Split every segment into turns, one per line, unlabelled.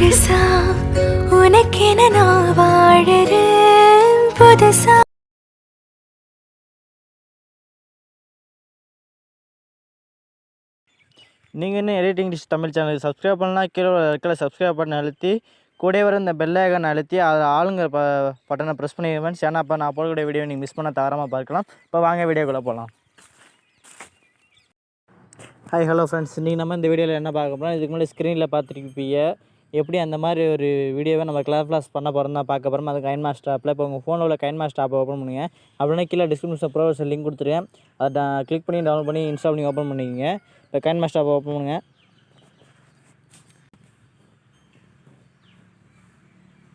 முழுசா உனக்கென நான் வாழறேன் புதுசா.
நீங்கள் இன்னும் எடிட்டிங் டிஷ் தமிழ் சேனலுக்கு சப்ஸ்கிரைப் பண்ணலாம். கீழே இருக்கிற சப்ஸ்கிரைப் பட்டன் அழுத்தி கூட வர இந்த பெல் ஐகான் அழுத்தி அதில் ஆளுங்க பட்டனை ப்ரெஸ் பண்ணிடுவேன். ஏன்னா அப்போ நான் போடக்கூடிய வீடியோ நீங்கள் மிஸ் பண்ண தவறாமல் பார்க்கலாம். இப்போ வாங்க வீடியோக்குள்ளே போகலாம். ஹாய் ஹலோ ஃப்ரெண்ட்ஸ், இன்றைக்கி நம்ம இந்த வீடியோவில் என்ன பார்க்க போகிறோம், இதுக்கு முன்னாடி ஸ்க்ரீனில் பார்த்துருப்பீங்க எப்படி அந்த மாதிரி ஒரு வீடியோவை நம்ம கிளாஸ் பண்ண போகிறோம் தான் பார்க்க போகிறோம். அது கைன்மாஸ்டர் ஆப்பில். இப்போ உங்கள் ஃபோனில் உள்ள கைன்மாஸ்டர் ஆப்பை ஓப்பன் பண்ணுங்க. அப்படின்னா கீழே டிஸ்கிரிப்ஷன் ப்ரோவர்ஸ் லிங்க் கொடுத்துருக்கேன். அதை கிளிக் பண்ணி டவுன்லோட் பண்ணி இன்ஸ்டால் பண்ணி ஓப்பன் பண்ணிக்கோங்க. இப்போ கைன்மாஸ்டர் ஆப்பை ஓப்பன் பண்ணுங்க.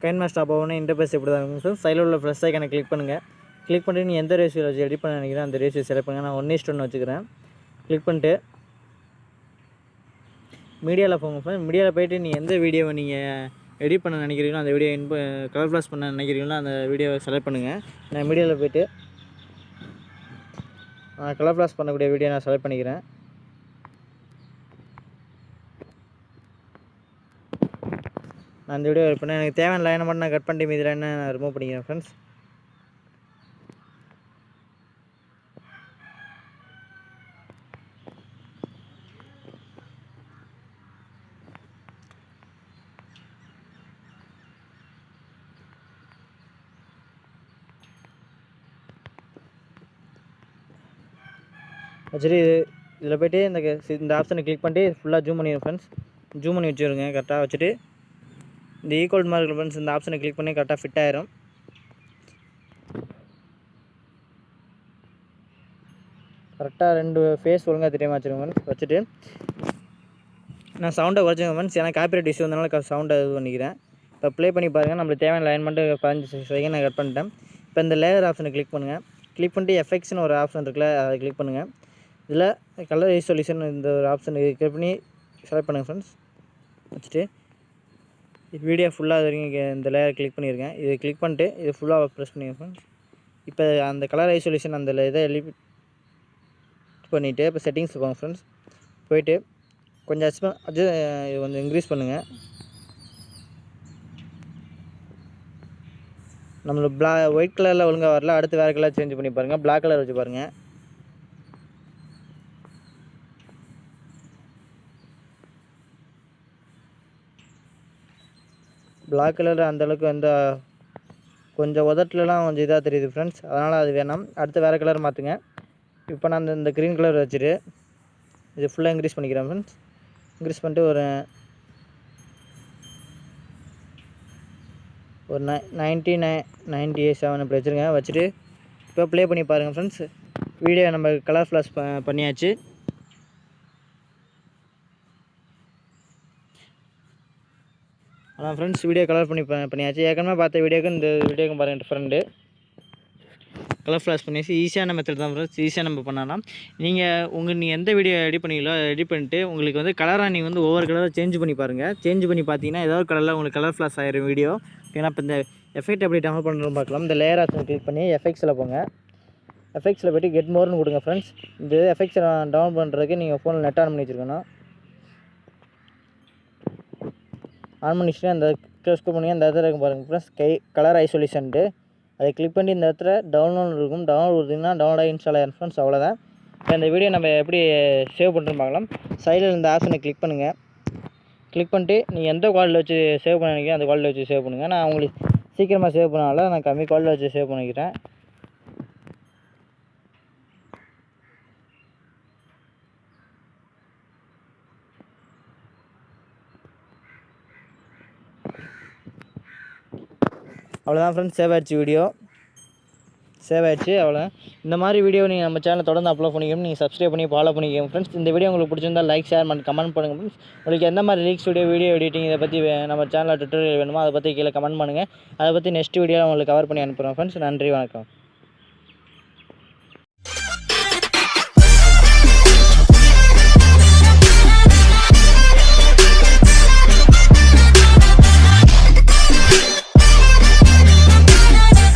கைன்மாஸ்டர் ஆப் ஓப்பன் இன்டர்ஃபேஸ் எப்படி தான் இருக்கும் சார். சைடில் உள்ள ப்ளஸ் ஐக்கானை கிளிக் பண்ணுங்கள். கிளிக் பண்ணிட்டு நீங்கள் எந்த ரேஷியோவில் வச்சு எடிட் பண்ண நினைக்கிறேன் அந்த ரேஷியோ செலக்ட் பண்ணுங்கள். நான் 1:1 வச்சுக்கிறேன். கிளிக் பண்ணிட்டு மீடியாவில் போங்க ஃப்ரெண்ட். மீடியாவில் போய்ட்டு நீங்கள் எந்த வீடியோவை நீங்கள் எடிட் பண்ண நினைக்கிறீங்களோ அந்த வீடியோ கலர் ஃப்ளாஷ் பண்ண நினைக்கிறீங்களோ அந்த வீடியோவை செலக்ட் பண்ணுங்கள். நான் மீடியாவில் போய்ட்டு கலர் ஃப்ளாஷ் பண்ணக்கூடிய வீடியோ நான் செலக்ட் பண்ணிக்கிறேன். நான் இந்த வீடியோ எடிட் பண்ணேன். எனக்கு தேவையான லைனை மட்டும் நான் கட் பண்ணிட்டு மீதி லைனை நான் ரிமூவ் பண்ணிக்கிறேன் ஃப்ரெண்ட்ஸ். சரி, இதில் போய்ட்டு இந்த ஆப்ஷனை கிளிக் பண்ணிட்டு ஃபுல்லாக ஜூம் பண்ணிடுங்க ஃப்ரெண்ட்ஸ். ஜூம் பண்ணி வச்சுருங்க கரெக்டாக வச்சுட்டு இந்த ஈக்குவல் மார்க் ஃப்ரெண்ட்ஸ் இந்த ஆப்ஷனை கிளிக் பண்ணி கரெக்டாக ஃபிட் ஆயிரும். கரெக்டாக 2 ஃபேஸ் ஒழுங்காக தெரியாமல் வச்சுருங்க ஃப்ரெண்ட்ஸ். வச்சுட்டு நான் சவுண்டை குறைச்சிங்க ஃப்ரெண்ட்ஸ். ஏன்னா காப்பிரைட் இஷ்யூ வந்தனால சவுண்டை இது பண்ணிக்கிறேன். இப்போ ப்ளே பண்ணி பாருங்கள். நம்மளுக்கு தேவையான லைன் மட்டும் 15 செகண்ட் நான் கட் பண்ணிட்டேன். இப்போ இந்த லேயர் ஆப்ஷனை கிளிக் பண்ணுங்கள். கிளிக் பண்ணிட்டு எஃபெக்ட்ஸ்னு ஒரு ஆப்ஷன் இருக்குல்ல, அதை கிளிக் பண்ணுங்கள். இதில் கலர் ரெசல்யூஷன் இந்த ஒரு ஆப்ஷன் கிளிக் பண்ணி செலக்ட் பண்ணுங்கள் ஃப்ரெண்ட்ஸ். வச்சுட்டு வீடியோ ஃபுல்லாக இது வரைக்கும் இந்த லேயர் கிளிக் பண்ணியிருக்கேன். இது கிளிக் பண்ணிட்டு இது ஃபுல்லாக ப்ரெஸ் பண்ணிங்க ஃப்ரெண்ட்ஸ். இப்போ அந்த கலர் ரெசல்யூஷன் அந்த இதை எலிட் பண்ணிவிட்டு இப்போ செட்டிங்ஸ் போங்க ஃப்ரெண்ட்ஸ். போயிட்டு கொஞ்சம் இது கொஞ்சம் இன்க்ரீஸ் பண்ணுங்கள். நம்மளுக்கு ஒயிட் கலரில் ஒழுங்காக வரல. அடுத்து வேறு கலர் சேஞ்ச் பண்ணி பாருங்கள். பிளாக் கலர் வச்சு பாருங்கள். பிளாக் கலர் அந்தளவுக்கு கொஞ்சம் உதட்டுலலாம் கொஞ்சம் இதாக தெரியுது ஃப்ரெண்ட்ஸ். அதனால் அது வேணாம். அடுத்து வேறு கலர் மாற்றுங்க. இப்போ நான் இந்த க்ரீன் கலர் வச்சுட்டு இது ஃபுல்லாக இன்க்ரீஸ் பண்ணிக்கிறேன் ஃப்ரெண்ட்ஸ். இன்க்ரீஸ் பண்ணிட்டு ஒரு 97 இப்படி வச்சுருங்க. வச்சுட்டு இப்போ ப்ளே பண்ணி பாருங்கள் ஃப்ரெண்ட்ஸ். வீடியோ நம்ம கலர் ஃப்ளாஷ் பண்ணியாச்சு. அதான் ஃப்ரெண்ட்ஸ், வீடியோ கலர் பண்ணியாச்சு. ஏற்கனவே பார்த்த வீடியோக்கும் இந்த வீடியோக்கும் பாருங்கள் டிஃப்ரெண்ட்டு. கலர் ஃப்ளாஷ் பண்ணியாச்சு. ஈஸியான மெத்தட் தான் ஃப்ரெண்ட்ஸ். ஈஸியாக நம்ம பண்ணலாம். நீங்கள் எந்த வீடியோ எடிட் பண்ணீங்களோ எடிட் பண்ணிட்டு உங்களுக்கு கலராக நீங்கள் ஒவ்வொரு கலராக சேஞ்ச் பண்ணி பாருங்கள். சேஞ்ச் பண்ணி பார்த்தீங்கன்னா ஏதோ ஒரு கலரில் உங்களுக்கு கலர் ஃப்ளாஷ் ஆகிடும் வீடியோ. ஏன்னா இப்போ இந்த எஃபெக்ட் எப்படி டவுன்லோட் பண்ணுறோம் பார்க்கலாம். இந்த லேயர் ஆப்ஷன் கிளிக் பண்ணி எஃபெக்ட்ஸில் போங்க. எஃபெக்ட்ஸில் போய்ட்டு கெட் மோர்னு கொடுங்க ஃப்ரெண்ட்ஸ். இந்த எஃபெக்ட்ஸை டவுன்லோட் பண்ணுறதுக்கு நீங்கள் ஃபோனில் நெட் ஆன் பண்ணி வச்சுருக்கணும். ஆன் பண்ணிச்சுட்டு அந்த ஸ்க்ரோல் பண்ணி அந்த இடத்துல இருக்கும் பாருங்கள் ஃப்ரெண்ட்ஸ், கலர் ஐசோலேஷன்ட்டு அதை கிளிக் பண்ணி இந்த இடத்துல டவுன்லோட் இருக்கும். டவுன்லோட் கொடுத்தீங்கன்னா டவுன்லோட் இன்ஸ்டால் ஆகிடும் ஃப்ரெண்ட்ஸ். அவ்வளோதான். இப்போ இந்த வீடியோ நம்ம எப்படி சேவ் பண்ணுறோன்னு பார்க்கலாம். சைடில் இந்த ஆப்ஷனை கிளிக் பண்ணுங்கள். கிளிக் பண்ணிட்டு நீங்கள் எந்த குவாலிட்டியில் வச்சு சேவ் பண்ண நினைக்கிறேன் அந்த குவாலிட்டியில் வச்சு சேவ் பண்ணுங்கள். நான் உங்களுக்கு சீக்கிரமாக சேவ் பண்ணால நான் கம்மி குவாலிட்டியில் வச்சு சேவ் பண்ணிக்கிறேன். அவ்வளோதான் ஃப்ரெண்ட்ஸ், சேவ் ஆகிடுச்சு. வீடியோ சேவ் ஆகிடுச்சு. அவ்வளோ இந்த மாதிரி வீடியோ நீங்கள் நம்ம சேனலில் தொடர்ந்து அப்லோட் பண்ணிக்கணும். நீங்கள் சப்ஸ்கிரைப் பண்ணி ஃபாலோ பண்ணிக்கோங்க ஃப்ரெண்ட்ஸ். இந்த வீடியோ உங்களுக்கு பிடிச்சிருந்தால் லைக் ஷேர் பண்ணி கமெண்ட் பண்ணுங்கள் ஃப்ரெண்ட்ஸ். உங்களுக்கு எந்த மாதிரி லிரிக்ஸ் வீடியோ எடிட்டிங் இதை பற்றி நம்ம சேனலில் டுட்டோரியல் வேணுமோ அதை பற்றி கீழே கமெண்ட் பண்ணுங்கள். அதை பற்றி நெக்ஸ்ட் வீடியோவில் உங்களுக்கு கவர் பண்ணி அனுப்புகிறோம் ஃப்ரெண்ட்ஸ். நன்றி, வணக்கம்.